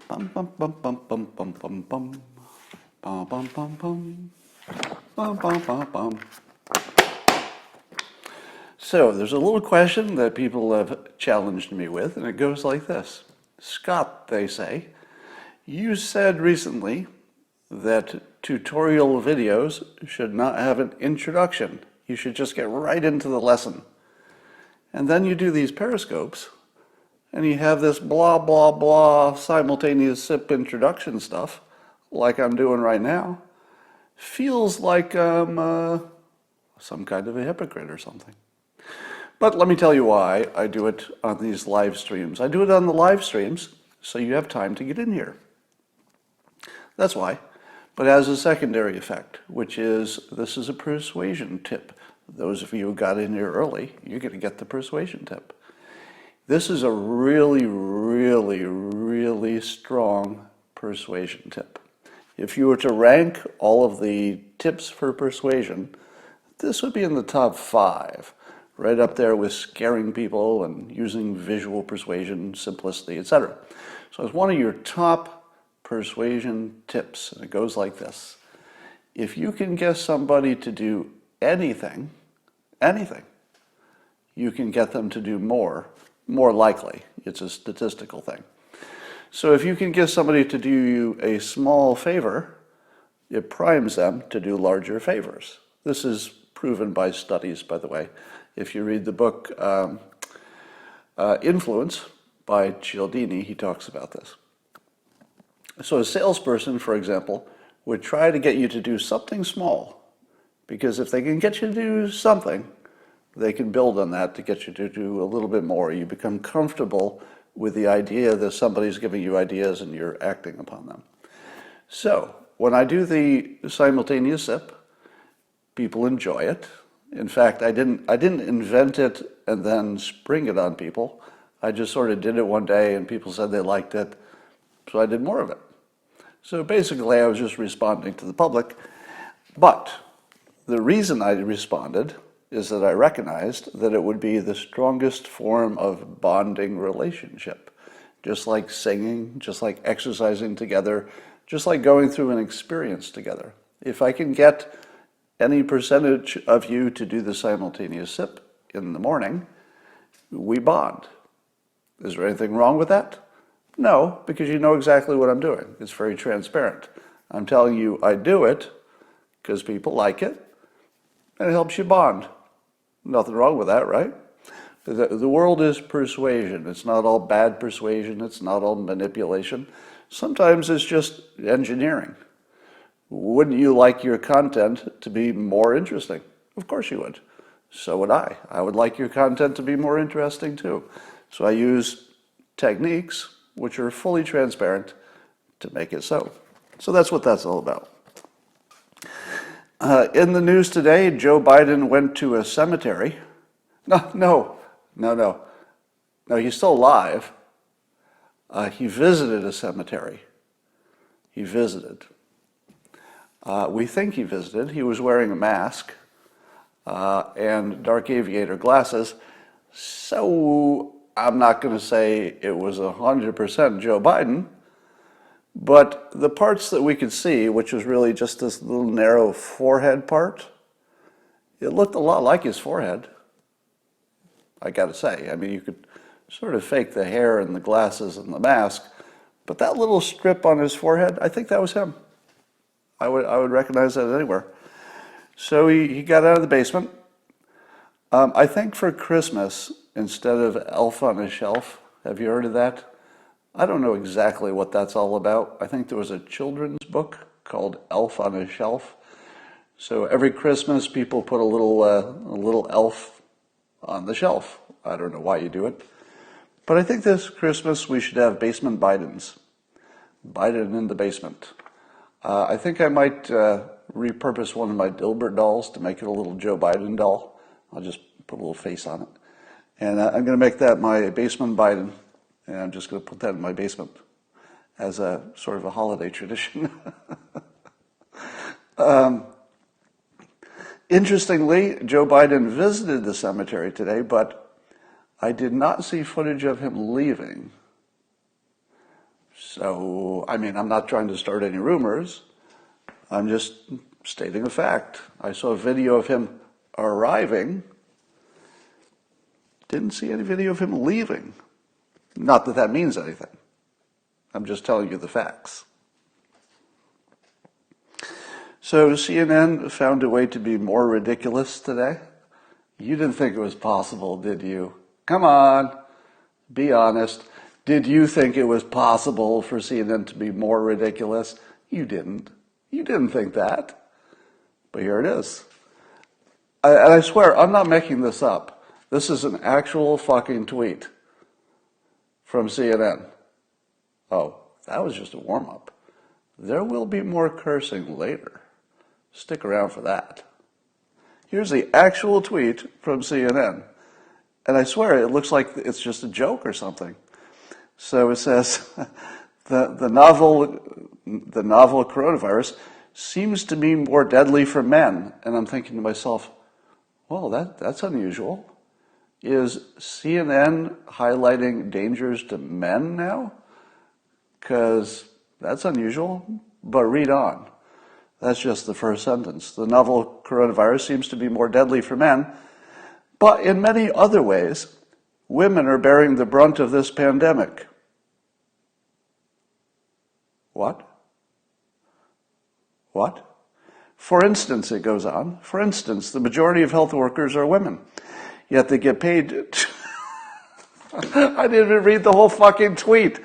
Bum bum bum bum bum bum bum bum. Bum bum bum bum. Bum bum bum bum. So there's a little question that people have challenged me with, and it goes like this. Scott, they say, you said recently that tutorial videos should not have an introduction. You should just get right into the lesson. And then you do these periscopes, and you have this blah, blah, blah simultaneous SIP introduction stuff, like I'm doing right now. Feels like I'm some kind of a hypocrite or something. But let me tell you why I do it on these live streams. I do it on the live streams so you have time to get in here. That's why. But it has a secondary effect, which is this is a persuasion tip. Those of you who got in here early, you're going to get the persuasion tip. This is a really, really, really strong persuasion tip. If you were to rank all of the tips for persuasion, this would be in the top 5. Right up there with scaring people and using visual persuasion, simplicity, etc. So it's one of your top persuasion tips, and it goes like this. If you can get somebody to do anything, you can get them to do more likely. It's a statistical thing. So if you can get somebody to do you a small favor, it primes them to do larger favors. This is proven by studies, by the way. If you read the book Influence by Cialdini, he talks about this. So a salesperson, for example, would try to get you to do something small, because if they can get you to do something, they can build on that to get you to do a little bit more. You become comfortable with the idea that somebody's giving you ideas and you're acting upon them. So when I do the simultaneous SIP, people enjoy it. In fact, I didn't invent it and then spring it on people. I just sort of did it one day and people said they liked it, so I did more of it. So basically I was just responding to the public. But the reason I responded is that I recognized that it would be the strongest form of bonding relationship. Just like singing, just like exercising together, just like going through an experience together. If I can get any percentage of you to do the simultaneous SIP in the morning, we bond. Is there anything wrong with that? No, because you know exactly what I'm doing. It's very transparent. I'm telling you I do it because people like it, and it helps you bond. Nothing wrong with that, right? The world is persuasion. It's not all bad persuasion. It's not all manipulation. Sometimes it's just engineering. Wouldn't you like your content to be more interesting? Of course you would. So would I. I would like your content to be more interesting too. So I use techniques which are fully transparent to make it so. So that's what that's all about. In the news today, Joe Biden went to a cemetery. No, he's still alive. He visited a cemetery. He visited. We think he visited. He was wearing a mask and dark aviator glasses. So I'm not going to say it was 100% Joe Biden, but the parts that we could see, which was really just this little narrow forehead part, it looked a lot like his forehead, I got to say. I mean, you could sort of fake the hair and the glasses and the mask, but that little strip on his forehead, I think that was him. I would recognize that anywhere. So he got out of the basement. I think for Christmas, instead of Elf on a Shelf, have you heard of that? I don't know exactly what that's all about. I think there was a children's book called Elf on a Shelf. So every Christmas, people put a little elf on the shelf. I don't know why you do it. But I think this Christmas we should have basement Bidens. Biden in the basement. I think I might repurpose one of my Dilbert dolls to make it a little Joe Biden doll. I'll just put a little face on it. And I'm going to make that my basement Biden. And I'm just going to put that in my basement as a sort of a holiday tradition. Interestingly, Joe Biden visited the cemetery today, but I did not see footage of him leaving. So, I mean, I'm not trying to start any rumors. I'm just stating a fact. I saw a video of him arriving. Didn't see any video of him leaving. Not that that means anything. I'm just telling you the facts. So CNN found a way to be more ridiculous today. You didn't think it was possible, did you? Come on, be honest. Did you think it was possible for CNN to be more ridiculous? You didn't. You didn't think that. But here it is. And I swear, I'm not making this up. This is an actual fucking tweet from CNN. Oh, that was just a warm-up. There will be more cursing later. Stick around for that. Here's the actual tweet from CNN. And I swear, it looks like it's just a joke or something. So it says, the novel coronavirus seems to be more deadly for men. And I'm thinking to myself, well, that's unusual. Is CNN highlighting dangers to men now? Because that's unusual. But read on. That's just the first sentence. The novel coronavirus seems to be more deadly for men. But in many other ways, women are bearing the brunt of this pandemic. What? What? For instance, it goes on, for instance, the majority of health workers are women, yet they get paid. I didn't even read the whole fucking tweet.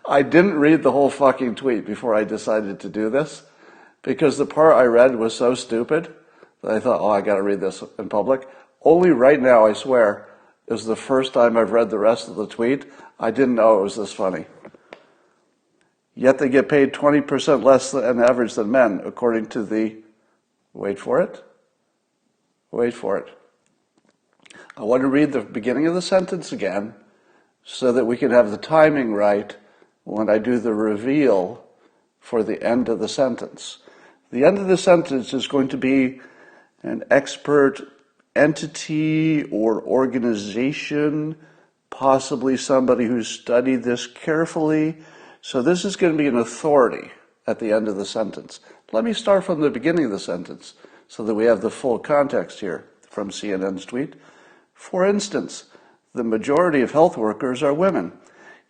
I didn't read the whole fucking tweet before I decided to do this, because the part I read was so stupid that I thought, oh, I got to read this in public. Only right now, I swear, is the first time I've read the rest of the tweet. I didn't know it was this funny. Yet they get paid 20% less on average than men, according to the, wait for it. I want to read the beginning of the sentence again so that we can have the timing right when I do the reveal for the end of the sentence. The end of the sentence is going to be an expert entity or organization, possibly somebody who's studied this carefully. So this is going to be an authority at the end of the sentence. Let me start from the beginning of the sentence so that we have the full context here from CNN's tweet. For instance, the majority of health workers are women,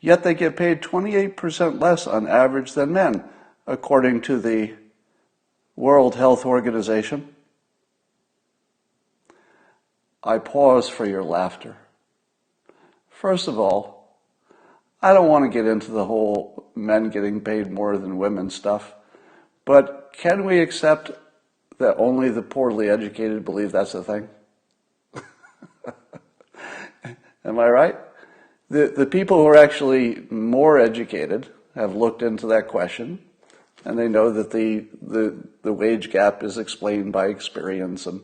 yet they get paid 28% less on average than men, according to the World Health Organization. I pause for your laughter. First of all, I don't want to get into the whole men getting paid more than women stuff, but can we accept that only the poorly educated believe that's a thing? Am I right? The people who are actually more educated have looked into that question, and they know that the wage gap is explained by experience and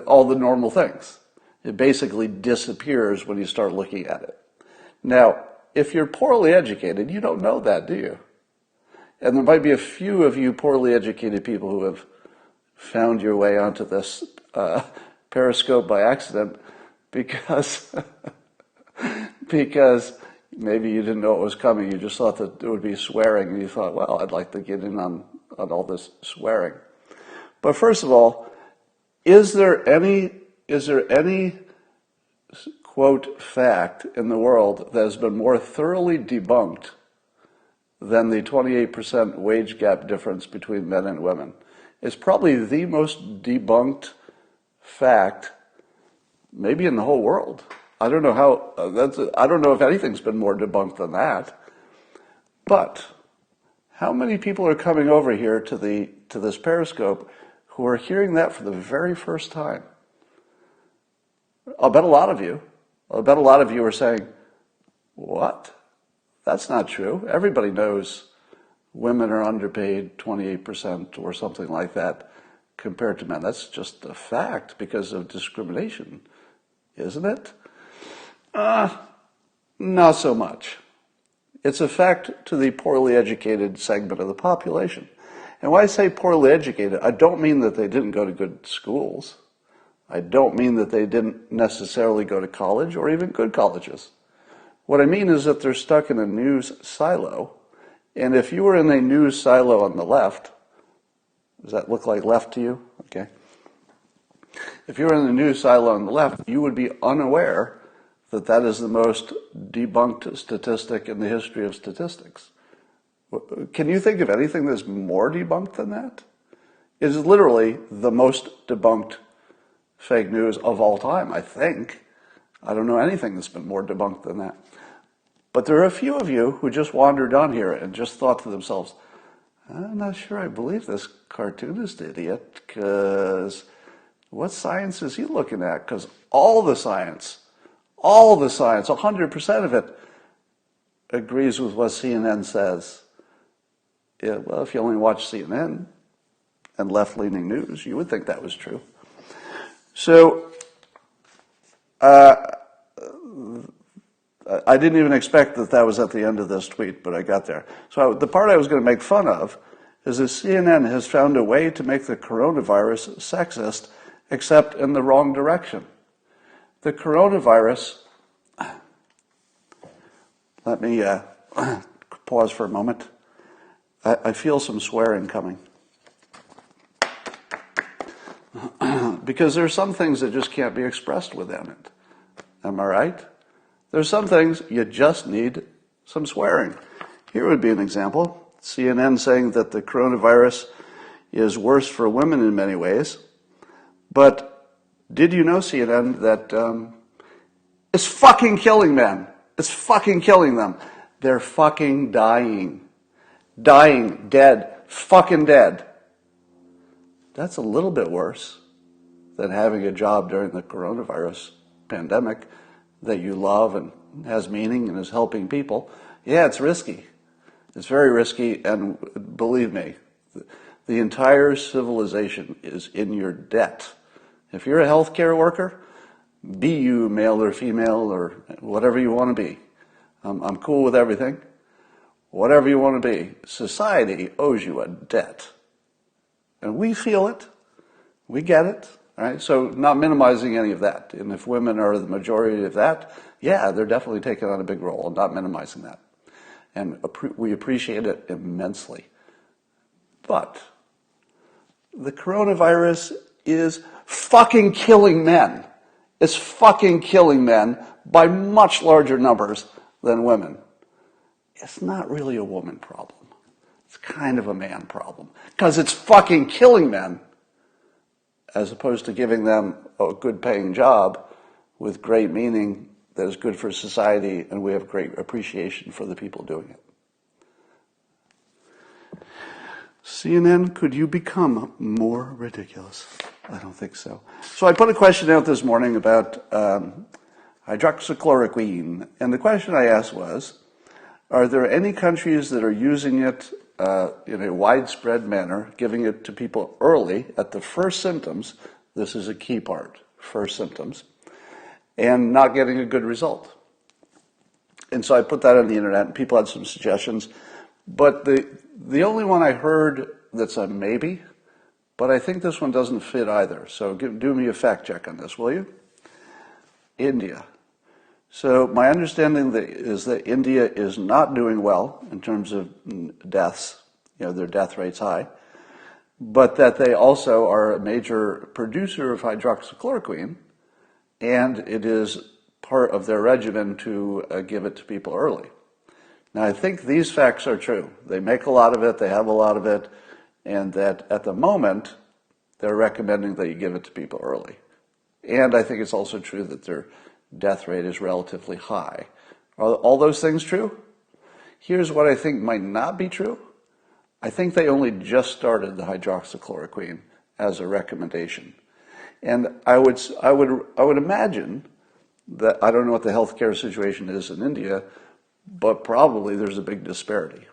all the normal things. It basically disappears when you start looking at it. Now, if you're poorly educated, you don't know that, do you? And there might be a few of you poorly educated people who have found your way onto this Periscope by accident because maybe you didn't know it was coming. You just thought that it would be swearing, and you thought, well, I'd like to get in on all this swearing. But first of all, is there any quote fact in the world that has been more thoroughly debunked than the 28% wage gap difference between men and women? It's probably the most debunked fact maybe in the whole world. I don't know I don't know if anything's been more debunked than that. But how many people are coming over here to this Periscope who are hearing that for the very first time? I'll bet a lot of you. I bet a lot of you are saying, what? That's not true. Everybody knows women are underpaid 28% or something like that compared to men. That's just a fact because of discrimination, isn't it? Not so much. It's a fact to the poorly educated segment of the population. And when I say poorly educated, I don't mean that they didn't go to good schools. I don't mean that they didn't necessarily go to college or even good colleges. What I mean is that they're stuck in a news silo And if you were in a news silo on the left, does that look like left to you? Okay. If you were in the news silo on the left, you would be unaware that that is the most debunked statistic in the history of statistics. Can you think of anything that's more debunked than that? It is literally the most debunked fake news of all time, I think. I don't know anything that's been more debunked than that. But there are a few of you who just wandered on here and just thought to themselves, I'm not sure I believe this cartoonist idiot, because what science is he looking at? Because all the science, 100% of it agrees with what CNN says. Yeah, well, if you only watch CNN and left-leaning news, you would think that was true. So, I didn't even expect that that was at the end of this tweet, but I got there. So the part I was going to make fun of is that CNN has found a way to make the coronavirus sexist, except in the wrong direction. The coronavirus, let me pause for a moment. I feel some swearing coming. Because there are some things that just can't be expressed within it. Am I right? There's some things you just need some swearing. Here would be an example. CNN saying that the coronavirus is worse for women in many ways. But did you know, CNN, that it's fucking killing men. It's fucking killing them. They're fucking dying. Dying, dead, fucking dead. That's a little bit worse than having a job during the coronavirus pandemic that you love and has meaning and is helping people. Yeah, it's risky. It's very risky, and believe me, the entire civilization is in your debt. If you're a healthcare worker, be you male or female or whatever you want to be. I'm cool with everything. Whatever you want to be, society owes you a debt. And we feel it. We get it. All right? So not minimizing any of that. And if women are the majority of that, yeah, they're definitely taking on a big role. I'm not minimizing that. And we appreciate it immensely. But the coronavirus is fucking killing men. It's fucking killing men by much larger numbers than women. It's not really a woman problem. It's kind of a man problem. Because it's fucking killing men, as opposed to giving them a good paying job with great meaning that is good for society, and we have great appreciation for the people doing it. CNN, could you become more ridiculous? I don't think so. So I put a question out this morning about hydroxychloroquine, and the question I asked was, are there any countries that are using it in a widespread manner, giving it to people early at the first symptoms? This is a key part, first symptoms, and not getting a good result. And so I put that on the internet, and people had some suggestions. But the only one I heard that's a maybe, but I think this one doesn't fit either. So do me a fact check on this, will you? India. So my understanding is that India is not doing well in terms of deaths. Their death rate's high. But that they also are a major producer of hydroxychloroquine, and it is part of their regimen to give it to people early. Now, I think these facts are true. They make a lot of it, they have a lot of it, and that at the moment, they're recommending that you give it to people early. And I think it's also true that their death rate is relatively high. Are all those things true? Here's what I think might not be true. I think they only just started the hydroxychloroquine as a recommendation. And I would imagine that, I don't know what the healthcare situation is in India, but probably there's a big disparity.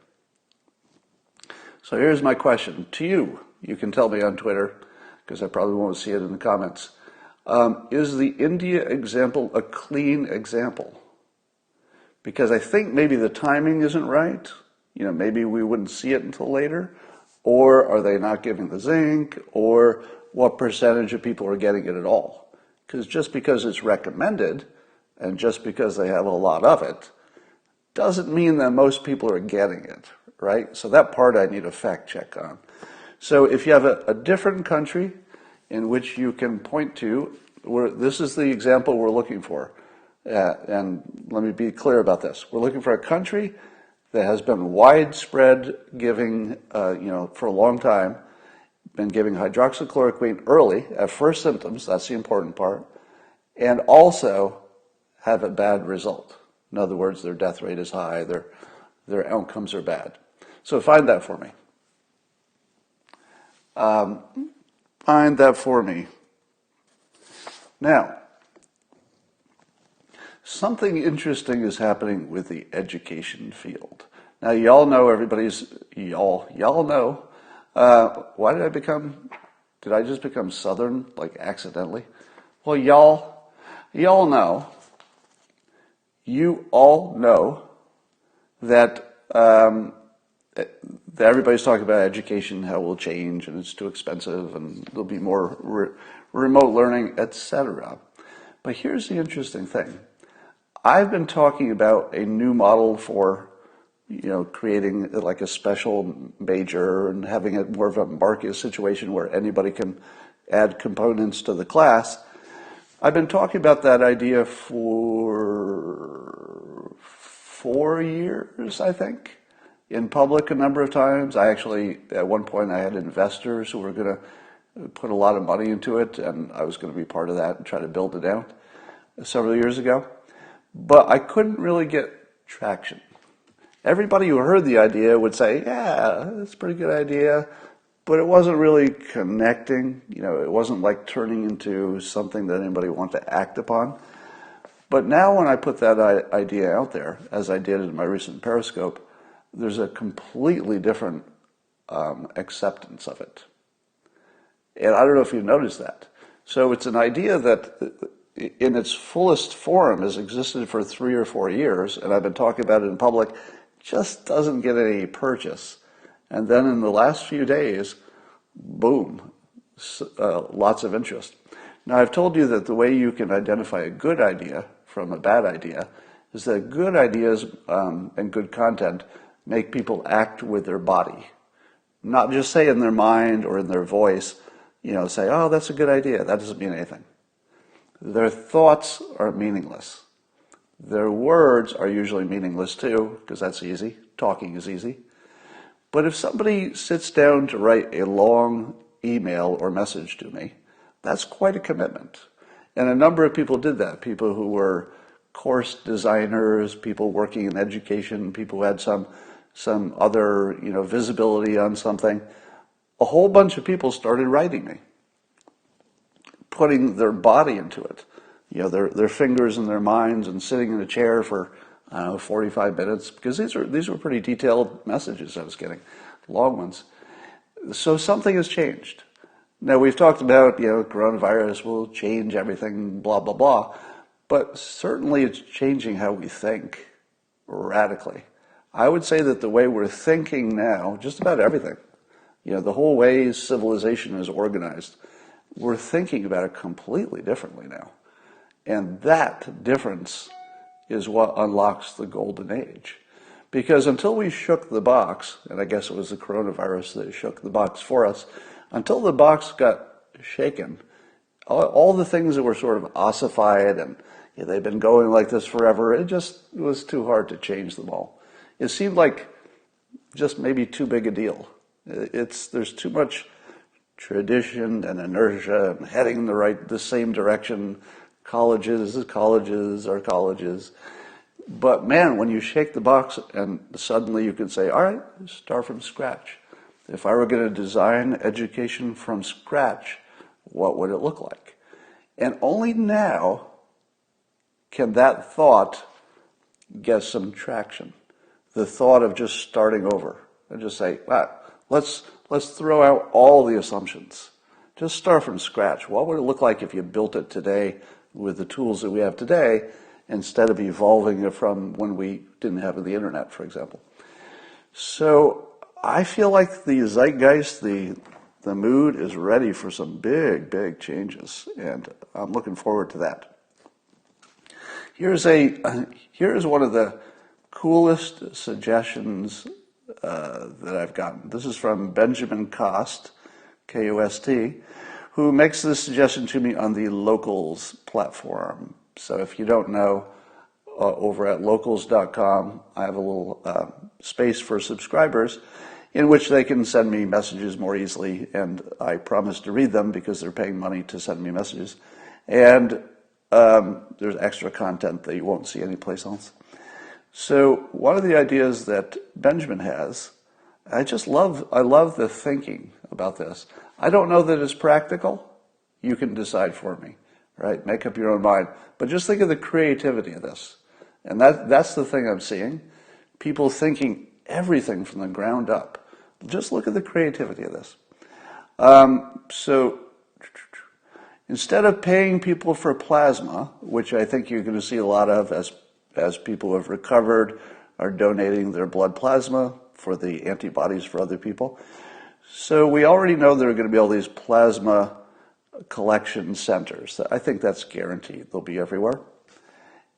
So here's my question to you. You can tell me on Twitter, because I probably won't see it in the comments. Is the India example a clean example? Because I think maybe the timing isn't right. Maybe we wouldn't see it until later. Or are they not giving the zinc? Or what percentage of people are getting it at all? Because just because it's recommended, and just because they have a lot of it, doesn't mean that most people are getting it. right? So that part I need a fact check on. So if you have a different country in which you can point to, this is the example we're looking for. And let me be clear about this. We're looking for a country that has been widespread giving, for a long time, been giving hydroxychloroquine early at first symptoms, that's the important part, and also have a bad result. In other words, their death rate is high, their outcomes are bad. So find that for me. Find that for me. Now, something interesting is happening with the education field. Now, y'all know, y'all know, did I just become Southern, like accidentally? Well, you all know that everybody's talking about education, how it will change, and it's too expensive, and there'll be more remote learning, etc. But here's the interesting thing. I've been talking about a new model for, creating like a special major and having it more of a market situation where anybody can add components to the class. I've been talking about that idea for 4 years, I think, in public a number of times. At one point, I had investors who were going to put a lot of money into it, and I was going to be part of that and try to build it out several years ago. But I couldn't really get traction. Everybody who heard the idea would say, yeah, that's a pretty good idea, but it wasn't really connecting. It wasn't like turning into something that anybody wanted to act upon. But now when I put that idea out there, as I did in my recent Periscope, there's a completely different acceptance of it. And I don't know if you noticed that. So it's an idea that in its fullest form has existed for 3 or 4 years, and I've been talking about it in public, just doesn't get any purchase. And then in the last few days, boom, lots of interest. Now, I've told you that the way you can identify a good idea from a bad idea is that good ideas and good content make people act with their body, not just say in their mind or in their voice, say, oh, that's a good idea. That doesn't mean anything. Their thoughts are meaningless. Their words are usually meaningless too, because that's easy. Talking is easy. But if somebody sits down to write a long email or message to me, that's quite a commitment. And a number of people did that. People who were course designers, people working in education, people who had some other, visibility on something. A whole bunch of people started writing me, putting their body into it. Their fingers and their minds, and sitting in a chair for 45 minutes, because these were pretty detailed messages I was getting, long ones. So something has changed. Now, we've talked about, coronavirus will change everything, blah, blah, blah, but certainly it's changing how we think radically. I would say that the way we're thinking now, just about everything, the whole way civilization is organized, we're thinking about it completely differently now. And that difference is what unlocks the golden age. Because until we shook the box, and I guess it was the coronavirus that shook the box for us, until the box got shaken, all the things that were sort of ossified and they've been going like this forever, it was too hard to change them all. It seemed like just maybe too big a deal. There's too much tradition and inertia and heading in the same direction. Colleges are colleges. But man, when you shake the box and suddenly you can say, all right, start from scratch. If I were going to design education from scratch, what would it look like? And only now can that thought get some traction. The thought of just starting over and just say, wow, let's throw out all the assumptions. Just start from scratch. What would it look like if you built it today with the tools that we have today, instead of evolving it from when we didn't have the internet, for example? So I feel like the zeitgeist, the mood is ready for some big, big changes, and I'm looking forward to that. Here's one of the coolest suggestions that I've gotten. This is from Benjamin Cost, K-O-S-T, who makes this suggestion to me on the Locals platform. So if you don't know, over at locals.com, I have a little space for subscribers in which they can send me messages more easily, and I promise to read them because they're paying money to send me messages. And there's extra content that you won't see anyplace else. So one of the ideas that Benjamin has, I love the thinking about this. I don't know that it's practical. You can decide for me, right? Make up your own mind. But just think of the creativity of this. And that's the thing I'm seeing. People thinking everything from the ground up. Just look at the creativity of this. So instead of paying people for plasma, which I think you're going to see a lot of as people who have recovered are donating their blood plasma for the antibodies for other people. So we already know there are going to be all these plasma collection centers. I think that's guaranteed. They'll be everywhere.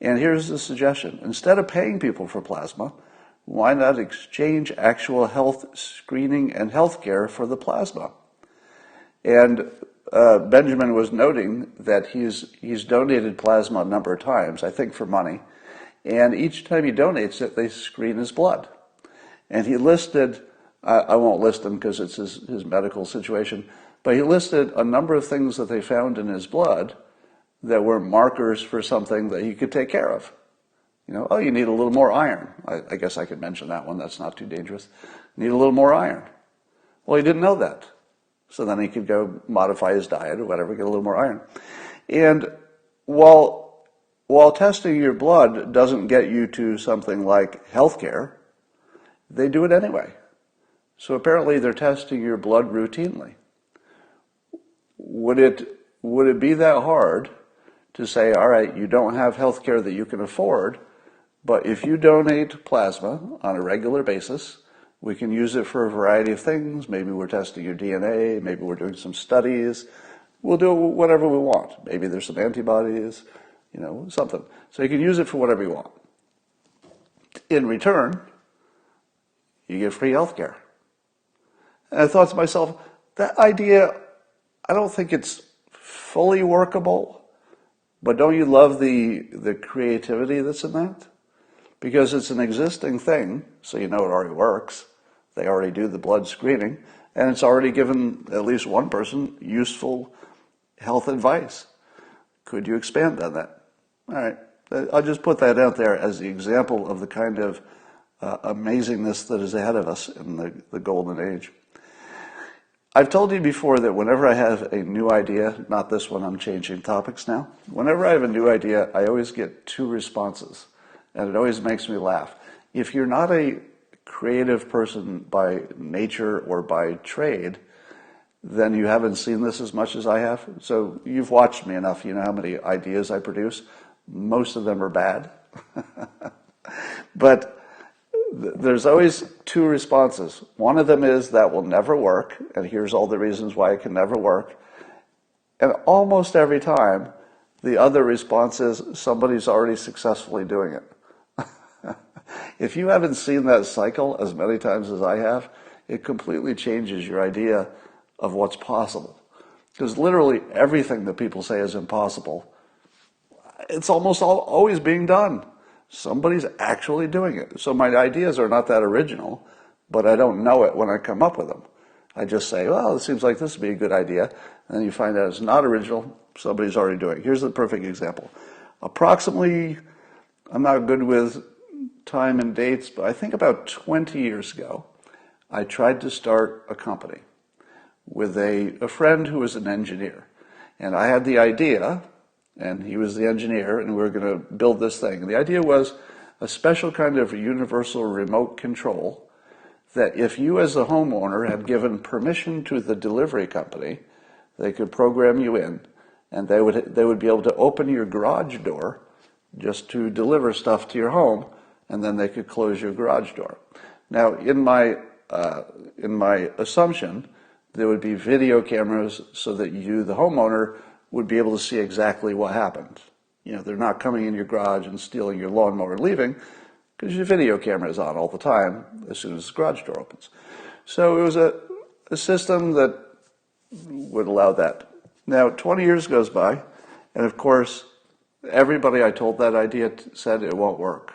And here's the suggestion. Instead of paying people for plasma, why not exchange actual health screening and health care for the plasma? And Benjamin was noting that he's donated plasma a number of times, I think for money. And each time he donates it, they screen his blood. And he listed, I won't list them because it's his medical situation, but he listed a number of things that they found in his blood that were markers for something that he could take care of. You know, oh, you need a little more iron. I guess I could mention that one. That's not too dangerous. Need a little more iron. Well, he didn't know that. So then he could go modify his diet or whatever, get a little more iron. And while testing your blood doesn't get you to something like healthcare, they do it anyway. So apparently they're testing your blood routinely. Would it be that hard to say, all right, you don't have health care that you can afford, but if you donate plasma on a regular basis, we can use it for a variety of things. Maybe we're testing your DNA, maybe we're doing some studies. We'll do whatever we want. Maybe there's some antibodies, you know, something. So you can use it for whatever you want. In return, you get free health care. And I thought to myself, that idea, I don't think it's fully workable. But don't you love the creativity that's in that? Because it's an existing thing, so you know it already works. They already do the blood screening, and it's already given at least one person useful health advice. Could you expand on that? All right, I'll just put that out there as the example of the kind of amazingness that is ahead of us in the golden age. I've told you before that whenever I have a new idea, not this one, I'm changing topics now. Whenever I have a new idea, I always get two responses, and it always makes me laugh. If you're not a creative person by nature or by trade, then you haven't seen this as much as I have. So you've watched me enough, you know how many ideas I produce. Most of them are bad. But there's always two responses. One of them is that will never work, and here's all the reasons why it can never work. And almost every time, the other response is somebody's already successfully doing it. If you haven't seen that cycle as many times as I have, it completely changes your idea of what's possible. Because literally everything that people say is impossible, it's almost always being done. Somebody's actually doing it. So my ideas are not that original, but I don't know it when I come up with them. I just say, well, it seems like this would be a good idea. And then you find out it's not original. Somebody's already doing it. Here's the perfect example. Approximately, I'm not good with time and dates, but I think about 20 years ago, I tried to start a company with a friend who was an engineer. And I had the idea, and he was the engineer, and we were going to build this thing. And the idea was a special kind of universal remote control that if you as the homeowner had given permission to the delivery company, they could program you in, and they would be able to open your garage door just to deliver stuff to your home, and then they could close your garage door. Now, in my assumption, there would be video cameras so that you, the homeowner, would be able to see exactly what happened. You know, they're not coming in your garage and stealing your lawnmower and leaving. because your video camera is on all the time as soon as the garage door opens. So it was a system that would allow that. Now, 20 years goes by, and of course, everybody I told that idea said it won't work.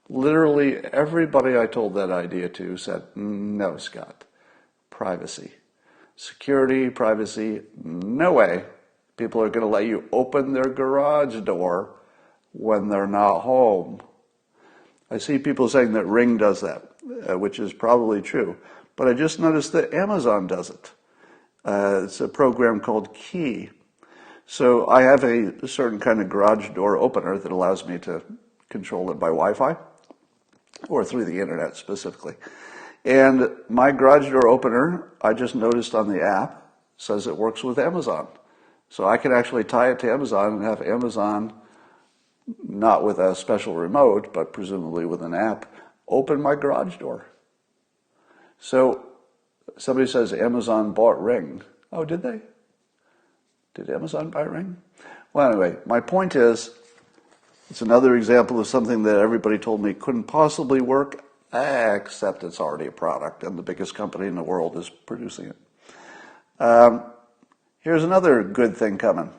Literally everybody I told that idea to said, no, Scott, privacy. Security, privacy, no way. People are going to let you open their garage door when they're not home. I see people saying that Ring does that, which is probably true. But I just noticed that Amazon does it. It's a program called Key. So I have a certain kind of garage door opener that allows me to control it by Wi-Fi or through the internet specifically. And my garage door opener, I just noticed on the app, says it works with Amazon. So I can actually tie it to Amazon and have Amazon, not with a special remote, but presumably with an app, open my garage door. So somebody says Amazon bought Ring. Oh, did they? Did Amazon buy Ring? Well, anyway, my point is, it's another example of something that everybody told me couldn't possibly work, except it's already a product and the biggest company in the world is producing it. Here's another good thing coming.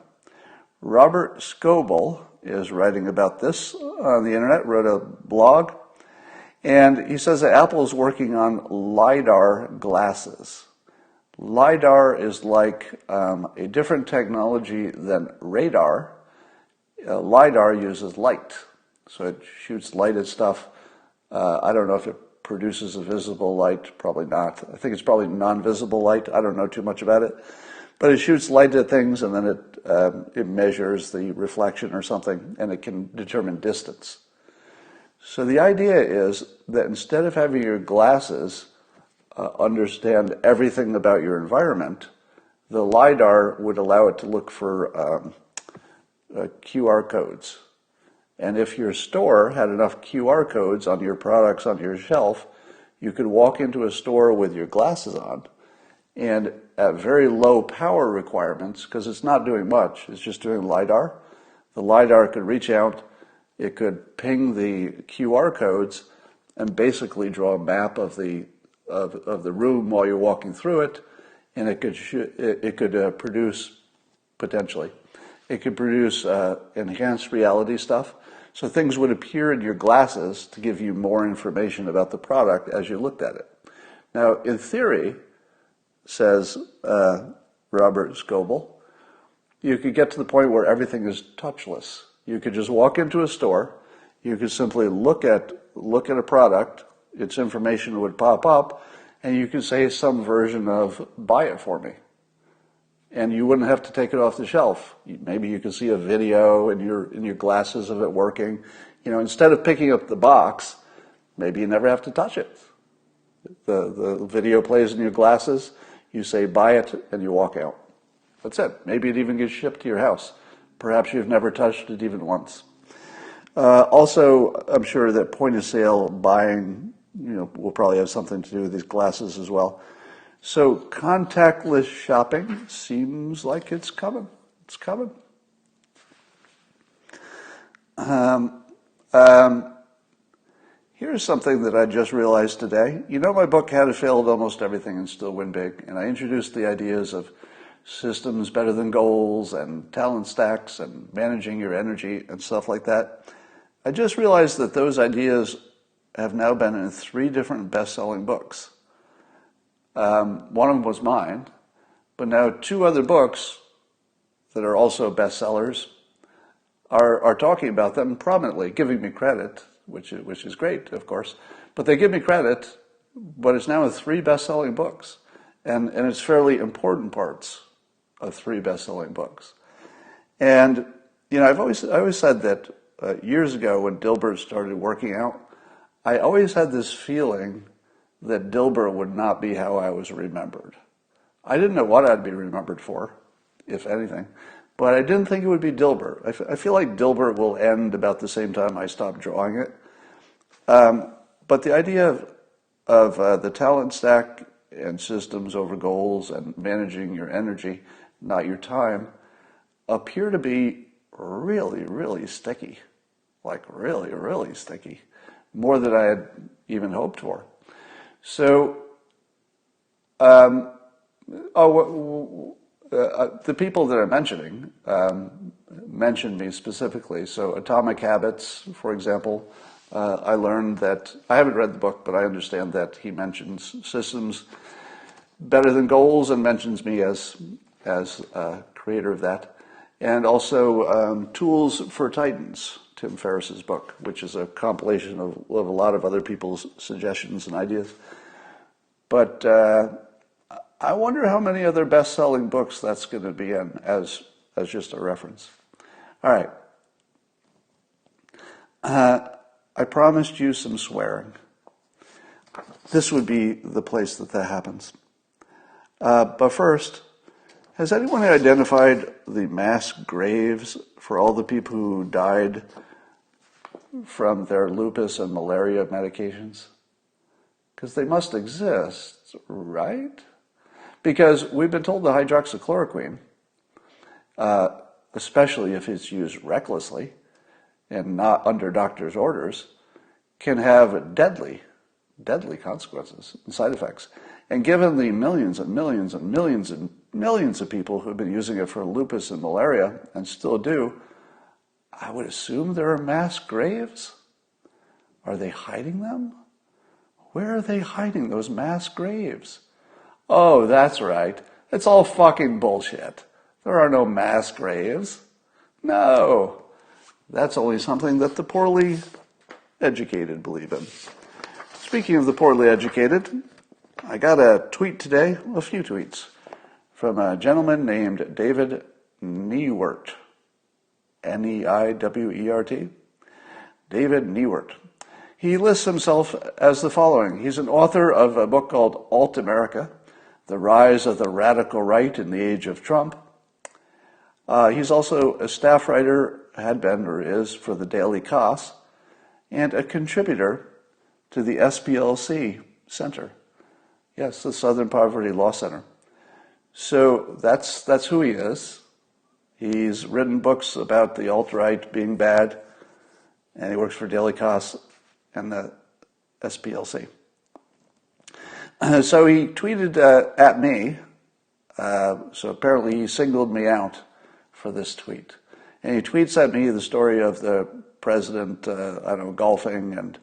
Robert Scoble is writing about this on the internet, wrote a blog, and he says that Apple is working on Lidar glasses. Lidar is like a different technology than radar. Lidar uses light, so it shoots light at stuff. I don't know if it produces a visible light, probably not. I think it's probably non-visible light. I don't know too much about it. But it shoots light at things, and then it measures the reflection or something, and it can determine distance. So the idea is that instead of having your glasses understand everything about your environment, the LiDAR would allow it to look for QR codes. And if your store had enough QR codes on your products on your shelf, you could walk into a store with your glasses on, and at very low power requirements, because it's not doing much, it's just doing LiDAR. The LiDAR could reach out, it could ping the QR codes, and basically draw a map of the room while you're walking through it, and it could produce, potentially, it could produce enhanced reality stuff. So things would appear in your glasses to give you more information about the product as you looked at it. Now, in theory, says Robert Scoble, you could get to the point where everything is touchless. You could just walk into a store, you could simply look at a product, its information would pop up, and you could say some version of buy it for me. And you wouldn't have to take it off the shelf. Maybe you could see a video in your glasses of it working. You know, instead of picking up the box, maybe you never have to touch it. The video plays in your glasses, you say buy it, and you walk out. That's it. Maybe it even gets shipped to your house. Perhaps you've never touched it even once. Also, I'm sure that point of sale buying, will probably have something to do with these glasses as well. So contactless shopping seems like it's coming. It's coming. Here's something that I just realized today. My book, How to Fail at Almost Everything and Still Win Big, and I introduced the ideas of systems better than goals and talent stacks and managing your energy and stuff like that. I just realized that those ideas have now been in 3 different best-selling books. One of them was mine, but now 2 other books that are also bestsellers are talking about them prominently, giving me credit, which is great, of course. But they give me credit, but it's now in 3 best-selling books, and it's fairly important parts of 3 best-selling books. And I always said that years ago when Dilbert started working out, I always had this feeling that Dilbert would not be how I was remembered. I didn't know what I'd be remembered for, if anything, but I didn't think it would be Dilbert. I feel like Dilbert will end about the same time I stop drawing it. But the idea of the talent stack and systems over goals and managing your energy, not your time, appear to be really, really sticky. Like really, really sticky. more than I had even hoped for. So, the people that I'm mentioning mentioned me specifically. So Atomic Habits, for example, I learned that, I haven't read the book, but I understand that he mentions systems better than goals and mentions me as creator of that. And also Tools for Titans, Tim Ferriss's book, which is a compilation of a lot of other people's suggestions and ideas. But I wonder how many other best-selling books that's going to be in as just a reference. All right. I promised you some swearing. This would be the place that happens. But first, has anyone identified the mass graves for all the people who died from their lupus and malaria medications? Because they must exist, right? Because we've been told the hydroxychloroquine, especially if it's used recklessly and not under doctor's orders, can have deadly consequences and side effects. And given the millions and millions and millions and millions of people who've been using it for lupus and malaria and still do, I would assume there are mass graves. Are they hiding them? Where are they hiding those mass graves? Oh, that's right. It's all fucking bullshit. There are no mass graves. No. That's only something that the poorly educated believe in. Speaking of the poorly educated, I got a tweet today, a few tweets, from a gentleman named David Neiwert. Neiwert. David Neiwert. He lists himself as the following. He's an author of a book called Alt America, The Rise of the Radical Right in the Age of Trump. He's also a staff writer, had been or is, for the Daily Kos, and a contributor to the SPLC Center. Yes, the Southern Poverty Law Center. So that's who he is. He's written books about the alt-right being bad, and he works for Daily Kos and the SPLC. So he tweeted at me, so apparently he singled me out for this tweet. And he tweets at me the story of the president, golfing, and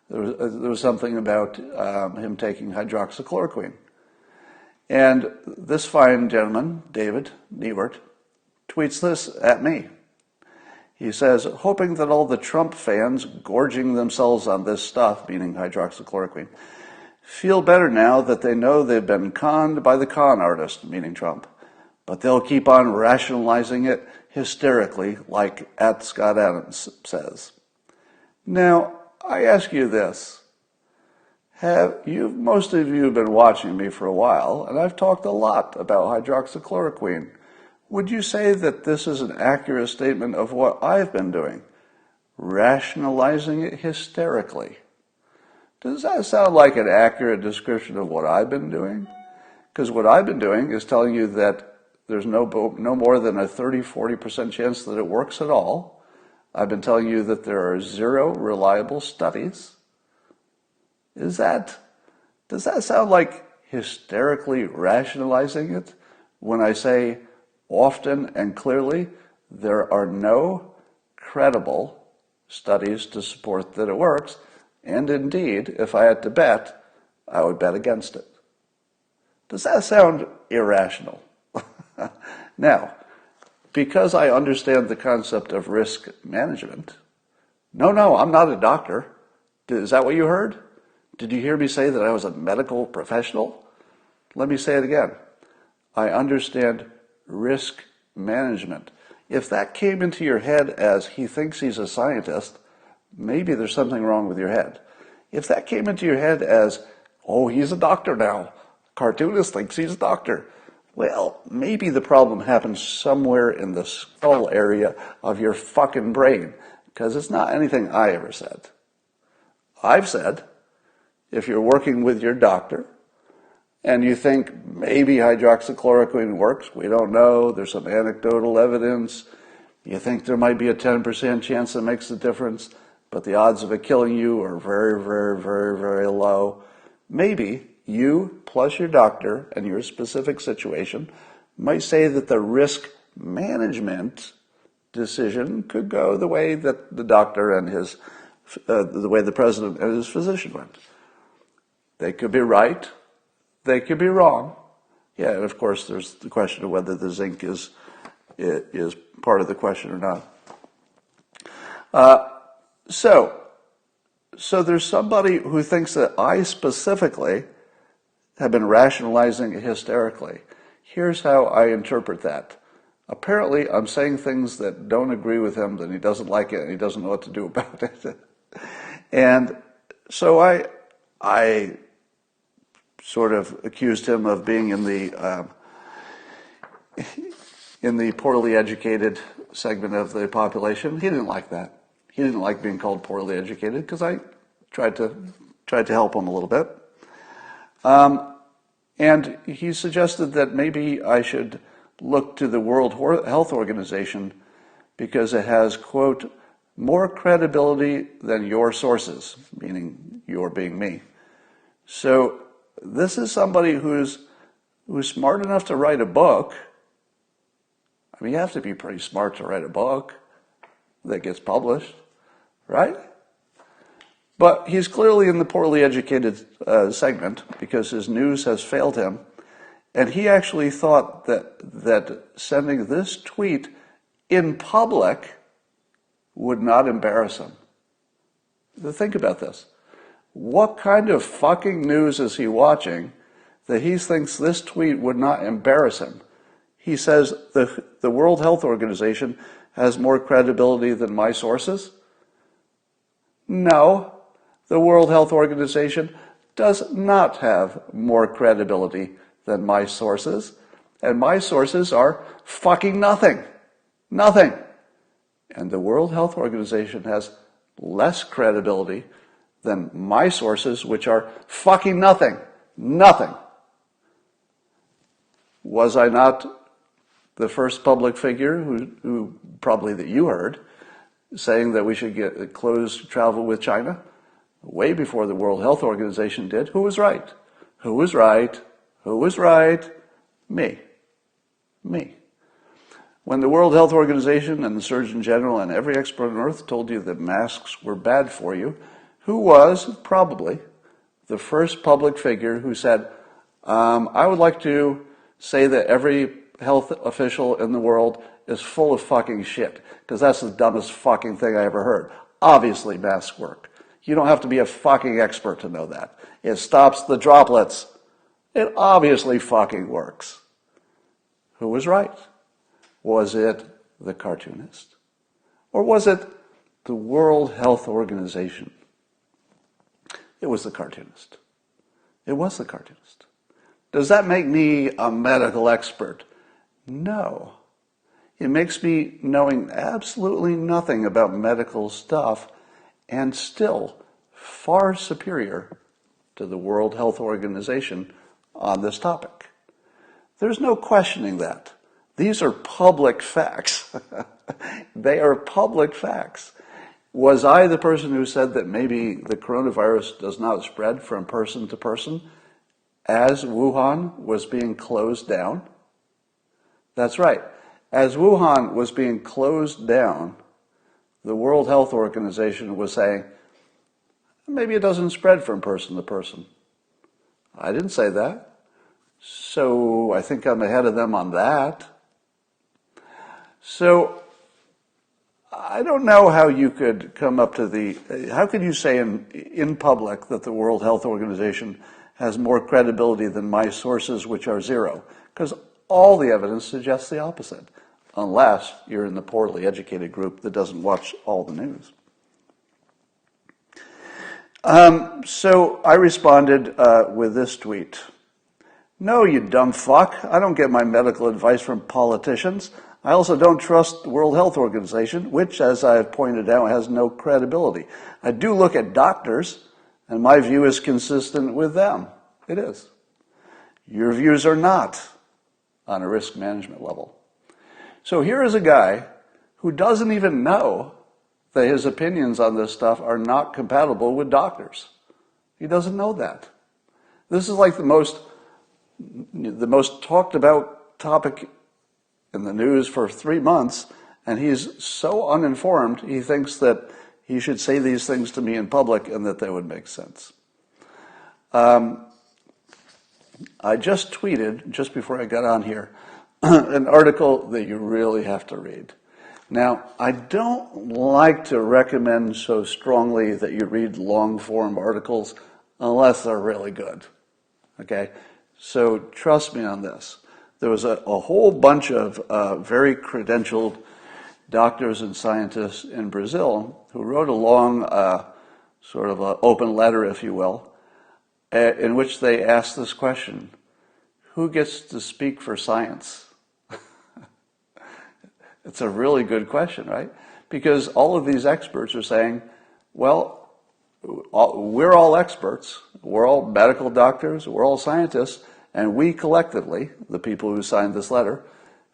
there was something about him taking hydroxychloroquine. And this fine gentleman, David Neiwert, tweets this at me. He says, hoping that all the Trump fans gorging themselves on this stuff, meaning hydroxychloroquine, feel better now that they know they've been conned by the con artist, meaning Trump. But they'll keep on rationalizing it hysterically, like at Scott Adams says. Now, I ask you this. Most of you have been watching me for a while, and I've talked a lot about hydroxychloroquine. Would you say that this is an accurate statement of what I've been doing? Rationalizing it hysterically. Does that sound like an accurate description of what I've been doing? Because what I've been doing is telling you that there's no more than a 30-40% chance that it works at all. I've been telling you that there are 0 reliable studies. Does that sound like hysterically rationalizing it when I say often and clearly there are no credible studies to support that it works, and indeed, if I had to bet, I would bet against it? Does that sound irrational? Now, because I understand the concept of risk management, no, I'm not a doctor. Is that what you heard? Did you hear me say that I was a medical professional? Let me say it again. I understand risk management. If that came into your head as he thinks he's a scientist, maybe there's something wrong with your head. If that came into your head as, oh, he's a doctor now, cartoonist thinks he's a doctor, well, maybe the problem happens somewhere in the skull area of your fucking brain, because it's not anything I ever said. I've said, if you're working with your doctor and you think maybe hydroxychloroquine works, we don't know, there's some anecdotal evidence, you think there might be a 10% chance it makes a difference, but the odds of it killing you are very, very, very, very low. Maybe you plus your doctor and your specific situation might say that the risk management decision could go the way that the doctor and the way the president and his physician went. They could be right. They could be wrong. Yeah, and of course there's the question of whether the zinc is part of the question or not. So there's somebody who thinks that I specifically have been rationalizing it hysterically. Here's how I interpret that. Apparently, I'm saying things that don't agree with him, that he doesn't like it, and he doesn't know what to do about it. And so I sort of accused him of being in the poorly educated segment of the population. He didn't like that. He didn't like being called poorly educated because I tried to help him a little bit. And he suggested that maybe I should look to the World Health Organization because it has, quote, more credibility than your sources, meaning your being me. So this is somebody who's smart enough to write a book. I mean, you have to be pretty smart to write a book that gets published, right? But he's clearly in the poorly educated segment because his news has failed him. And he actually thought that sending this tweet in public would not embarrass him. Think about this. What kind of fucking news is he watching that he thinks this tweet would not embarrass him? He says the World Health Organization has more credibility than my sources? No, the World Health Organization does not have more credibility than my sources, and my sources are fucking nothing. Nothing. And the World Health Organization has less credibility than my sources, which are fucking nothing. Nothing. Was I not the first public figure who probably that you heard, saying that we should close travel with China? Way before the World Health Organization did. Who was right? Who was right? Who was right? Me. Me. When the World Health Organization and the Surgeon General and every expert on earth told you that masks were bad for you, who was probably the first public figure who said, I would like to say that every health official in the world is full of fucking shit, because that's the dumbest fucking thing I ever heard. Obviously masks work. You don't have to be a fucking expert to know that. It stops the droplets. It obviously fucking works. Who was right? Was it the cartoonist? Or was it the World Health Organization? It was the cartoonist. It was the cartoonist. Does that make me a medical expert? No. It makes me knowing absolutely nothing about medical stuff and still far superior to the World Health Organization on this topic. There's no questioning that. These are public facts. They are public facts. Was I the person who said that maybe the coronavirus does not spread from person to person as Wuhan was being closed down? That's right. As Wuhan was being closed down, the World Health Organization was saying, maybe it doesn't spread from person to person. I didn't say that. So I think I'm ahead of them on that. So I don't know how you could come up to how could you say in public that the World Health Organization has more credibility than my sources, which are zero? Because all the evidence suggests the opposite, unless you're in the poorly educated group that doesn't watch all the news. So I responded with this tweet. No, you dumb fuck. I don't get my medical advice from politicians. I also don't trust the World Health Organization, which, as I have pointed out, has no credibility. I do look at doctors, and my view is consistent with them. It is. Your views are not on a risk management level. So here is a guy who doesn't even know that his opinions on this stuff are not compatible with doctors. He doesn't know that. This is like the most talked about topic in the news for 3 months, and he's so uninformed, he thinks that he should say these things to me in public and that they would make sense. I just tweeted, just before I got on here, an article that you really have to read. Now, I don't like to recommend so strongly that you read long-form articles unless they're really good, okay? So trust me on this. There was a whole bunch of very credentialed doctors and scientists in Brazil who wrote a long, sort of an open letter, if you will, in which they asked this question: who gets to speak for science? It's a really good question, right? Because all of these experts are saying, well, we're all experts, we're all medical doctors, we're all scientists, and we collectively, the people who signed this letter,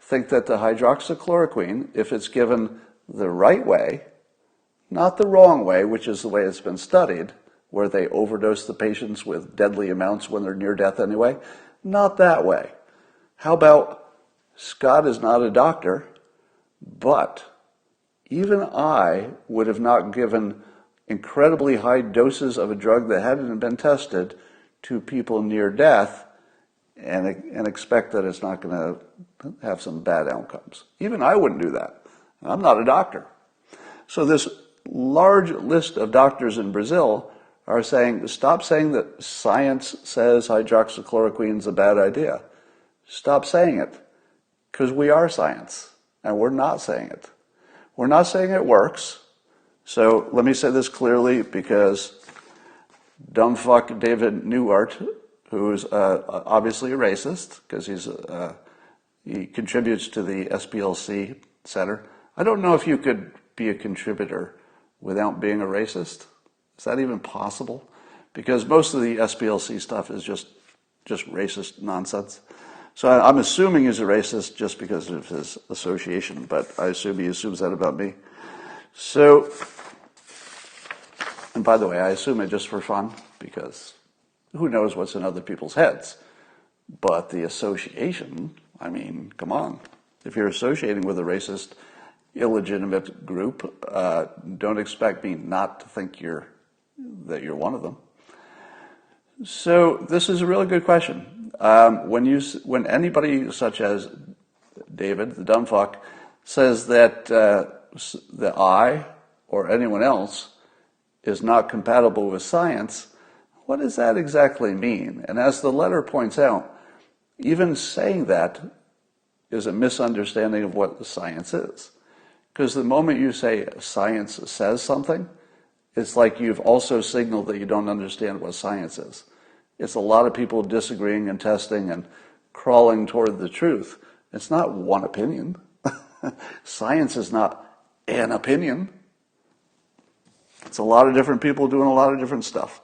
think that the hydroxychloroquine, if it's given the right way, not the wrong way, which is the way it's been studied, where they overdose the patients with deadly amounts when they're near death anyway, not that way. How about, Scott is not a doctor, but even I would have not given incredibly high doses of a drug that hadn't been tested to people near death and expect that it's not going to have some bad outcomes. Even I wouldn't do that. I'm not a doctor. So this large list of doctors in Brazil are saying, stop saying that science says hydroxychloroquine is a bad idea. Stop saying it, because we are science, and we're not saying it. We're not saying it works. So let me say this clearly, because dumbfuck David Neiwert, who's obviously a racist, because he contributes to the SPLC Center. I don't know if you could be a contributor without being a racist. Is that even possible? Because most of the SPLC stuff is just racist nonsense. So I'm assuming he's a racist just because of his association, but I assume he assumes that about me. So, and by the way, I assume it just for fun, because who knows what's in other people's heads. But the association, I mean, come on. If you're associating with a racist, illegitimate group, don't expect me not to think that you're one of them. So this is a really good question. When anybody such as David, the dumbfuck, says that that I or anyone else is not compatible with science, what does that exactly mean? And as the letter points out, even saying that is a misunderstanding of what the science is. Because the moment you say science says something, it's like you've also signaled that you don't understand what science is. It's a lot of people disagreeing and testing and crawling toward the truth. It's not one opinion. Science is not an opinion. It's a lot of different people doing a lot of different stuff.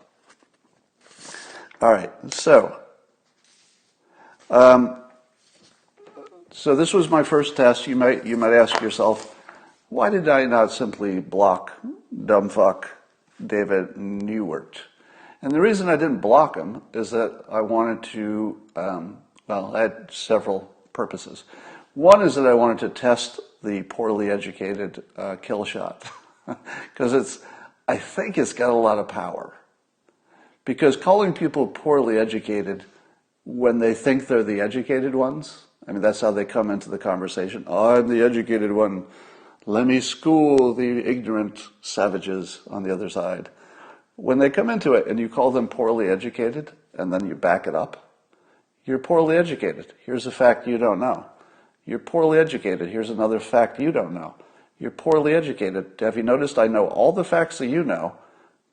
All right, so this was my first test. You might ask yourself, why did I not simply block dumbfuck David Neiwert? And the reason I didn't block him is that I wanted to, I had several purposes. One is that I wanted to test the poorly educated kill shot, because I think it's got a lot of power. Because calling people poorly educated when they think they're the educated ones, I mean, that's how they come into the conversation. Oh, I'm the educated one. Let me school the ignorant savages on the other side. When they come into it and you call them poorly educated and then you back it up, you're poorly educated. Here's a fact you don't know. You're poorly educated. Here's another fact you don't know. You're poorly educated. Have you noticed I know all the facts that you know,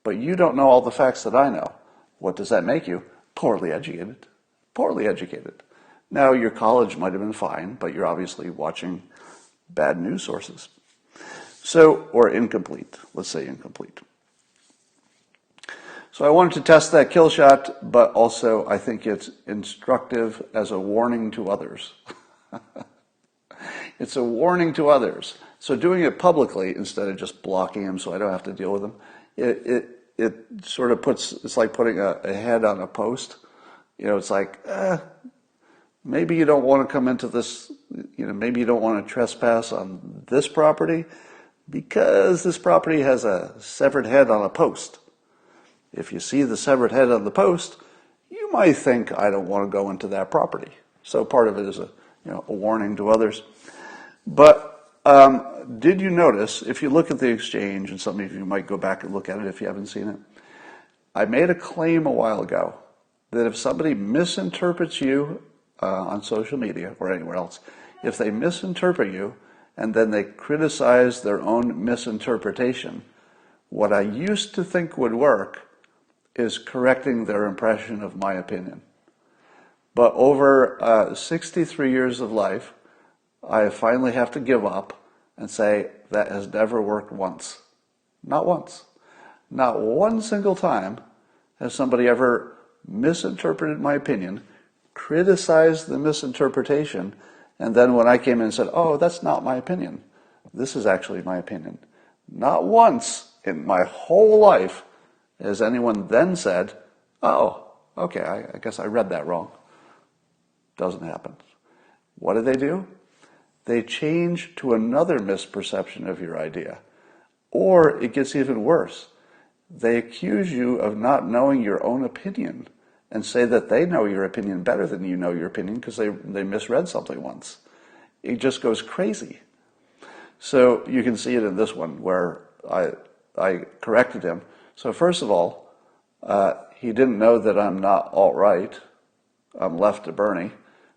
but you don't know all the facts that I know? What does that make you? Poorly educated. Poorly educated. Now, your college might have been fine, but you're obviously watching bad news sources. So, or incomplete. Let's say incomplete. So I wanted to test that kill shot, but also I think it's instructive as a warning to others. It's a warning to others. So doing it publicly instead of just blocking them so I don't have to deal with them, it sort of puts, it's like putting a head on a post. It's like, maybe you don't want to come into this, maybe you don't want to trespass on this property because this property has a severed head on a post. If you see the severed head on the post, you might think, I don't want to go into that property. So part of it is a warning to others. But did you notice, if you look at the exchange, and some of you might go back and look at it if you haven't seen it, I made a claim a while ago that if somebody misinterprets you on social media or anywhere else, if they misinterpret you and then they criticize their own misinterpretation, what I used to think would work is correcting their impression of my opinion. But over 63 years of life, I finally have to give up and say that has never worked once. Not once. Not one single time has somebody ever misinterpreted my opinion, criticized the misinterpretation, and then when I came in and said, oh, that's not my opinion. This is actually my opinion. Not once in my whole life has anyone then said, oh, okay, I guess I read that wrong. Doesn't happen. What do? They change to another misperception of your idea. Or it gets even worse. They accuse you of not knowing your own opinion and say that they know your opinion better than you know your opinion because they misread something once. It just goes crazy. So you can see it in this one where I corrected him. So first of all, he didn't know that I'm not alt-right. I'm left of Bernie.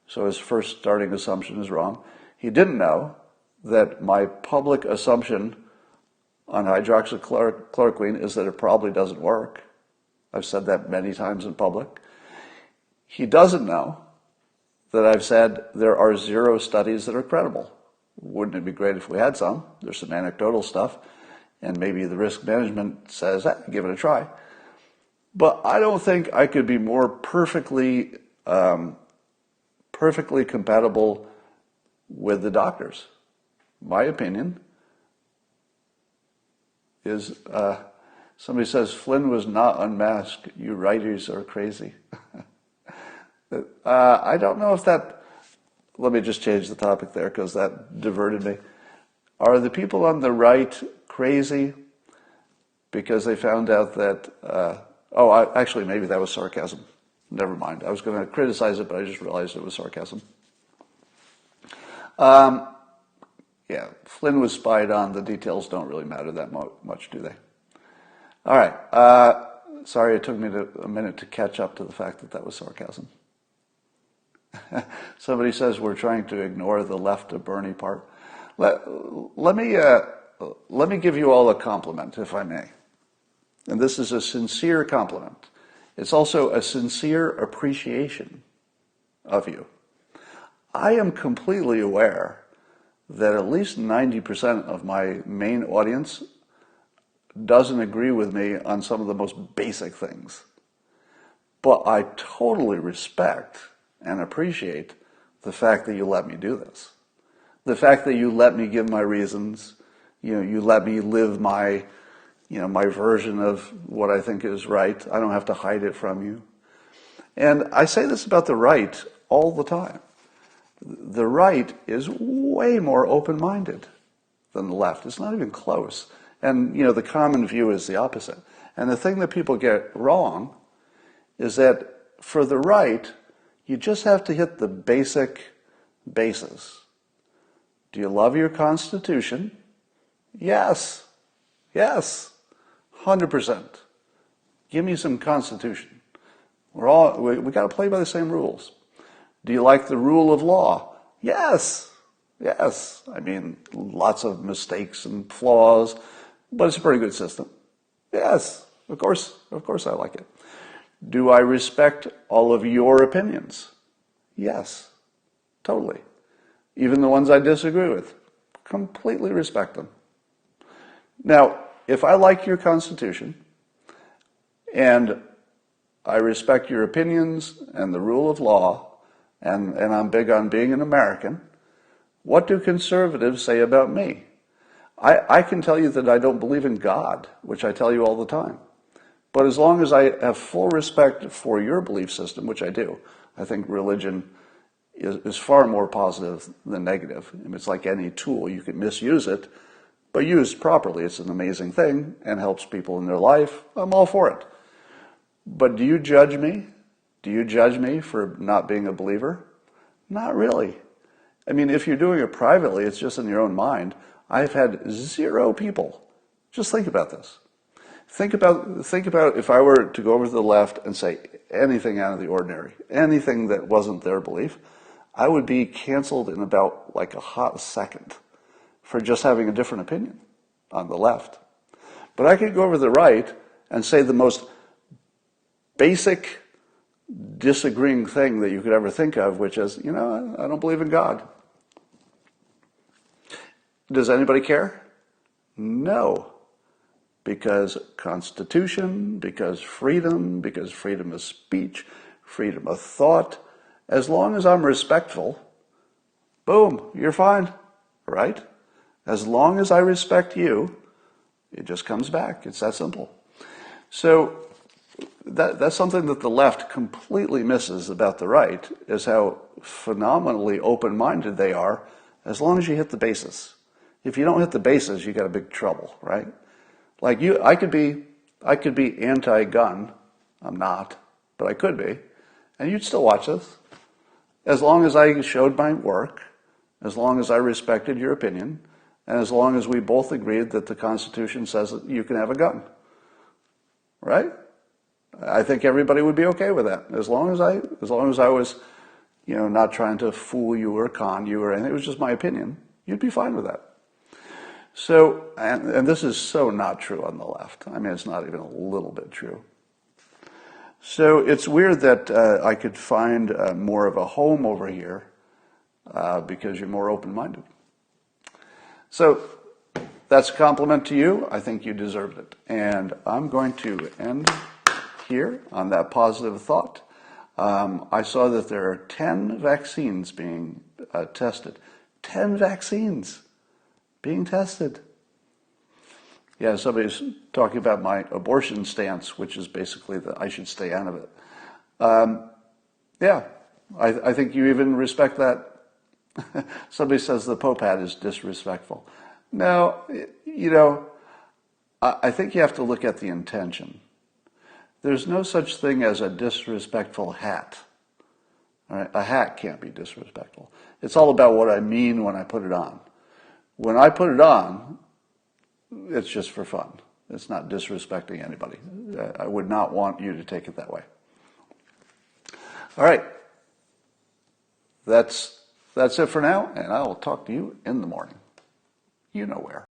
So his first starting assumption is wrong. He didn't know that my public assumption on hydroxychloroquine is that it probably doesn't work. I've said that many times in public. He doesn't know that I've said there are 0 studies that are credible. Wouldn't it be great if we had some? There's some anecdotal stuff, and maybe the risk management says, give it a try. But I don't think I could be more perfectly compatible with the doctors. My opinion is, somebody says, Flynn was not unmasked. You writers are crazy. I don't know if that, let me just change the topic there because that diverted me. Are the people on the right crazy because they found out that, actually maybe that was sarcasm. Never mind. I was going to criticize it, but I just realized it was sarcasm. Yeah, Flynn was spied on. The details don't really matter that much, do they? All right. Sorry it took me a minute to catch up to the fact that was sarcasm. Somebody says we're trying to ignore the left of Bernie part. Let me give you all a compliment, if I may. And this is a sincere compliment. It's also a sincere appreciation of you. I am completely aware that at least 90% of my main audience doesn't agree with me on some of the most basic things. But I totally respect and appreciate the fact that you let me do this. The fact that you let me give my reasons, you let me live my version of what I think is right. I don't have to hide it from you. And I say this about the right all the time. The right is way more open-minded than the left. It's not even close. And, the common view is the opposite. And the thing that people get wrong is that for the right, you just have to hit the basic bases. Do you love your Constitution? Yes. Yes. 100%. Give me some Constitution. We got to play by the same rules. Do you like the rule of law? Yes. Yes. I mean, lots of mistakes and flaws, but it's a pretty good system. Yes. Of course I like it. Do I respect all of your opinions? Yes. Totally. Even the ones I disagree with. Completely respect them. Now, if I like your Constitution, and I respect your opinions and the rule of law, and I'm big on being an American, What do conservatives say about me? I can tell you that I don't believe in God, which I tell you all the time. But as long as I have full respect for your belief system, which I do, I think religion is far more positive than negative. And it's like any tool. You can misuse it, but used properly, it's an amazing thing and helps people in their life. I'm all for it. But do you judge me? Do you judge me for not being a believer? Not really. I mean, if you're doing it privately, it's just in your own mind. I've had 0 people. Just think about this. Think about if I were to go over to the left and say anything out of the ordinary, anything that wasn't their belief, I would be canceled in about like a hot second for just having a different opinion on the left. But I could go over to the right and say the most basic disagreeing thing that you could ever think of, which is, I don't believe in God. Does anybody care? No. Because Constitution, because freedom of speech, freedom of thought, as long as I'm respectful, boom, you're fine, right? As long as I respect you, it just comes back. It's that simple. So that's something that the left completely misses about the right, is how phenomenally open-minded they are as long as you hit the basis. If you don't hit the basis, you got a big trouble, right? Like I could be anti-gun. I'm not, but I could be. And you'd still watch this. As long as I showed my work, as long as I respected your opinion, and as long as we both agreed that the Constitution says that you can have a gun. Right? I think everybody would be okay with that. As long as I was, not trying to fool you or con you or anything, it was just my opinion, you'd be fine with that. So, and this is so not true on the left. I mean, it's not even a little bit true. So it's weird that I could find more of a home over here because you're more open-minded. So that's a compliment to you. I think you deserved it. And I'm going to end here on that positive thought. I saw that there are 10 vaccines being tested. 10 vaccines being tested. Yeah, somebody's talking about my abortion stance, which is basically that I should stay out of it. Yeah, I think you even respect that. Somebody says the Pope hat is disrespectful. No, I think you have to look at the intention. There's no such thing as a disrespectful hat. All right? A hat can't be disrespectful. It's all about what I mean when I put it on. When I put it on, it's just for fun. It's not disrespecting anybody. I would not want you to take it that way. All right. That's it for now, and I will talk to you in the morning. You know where.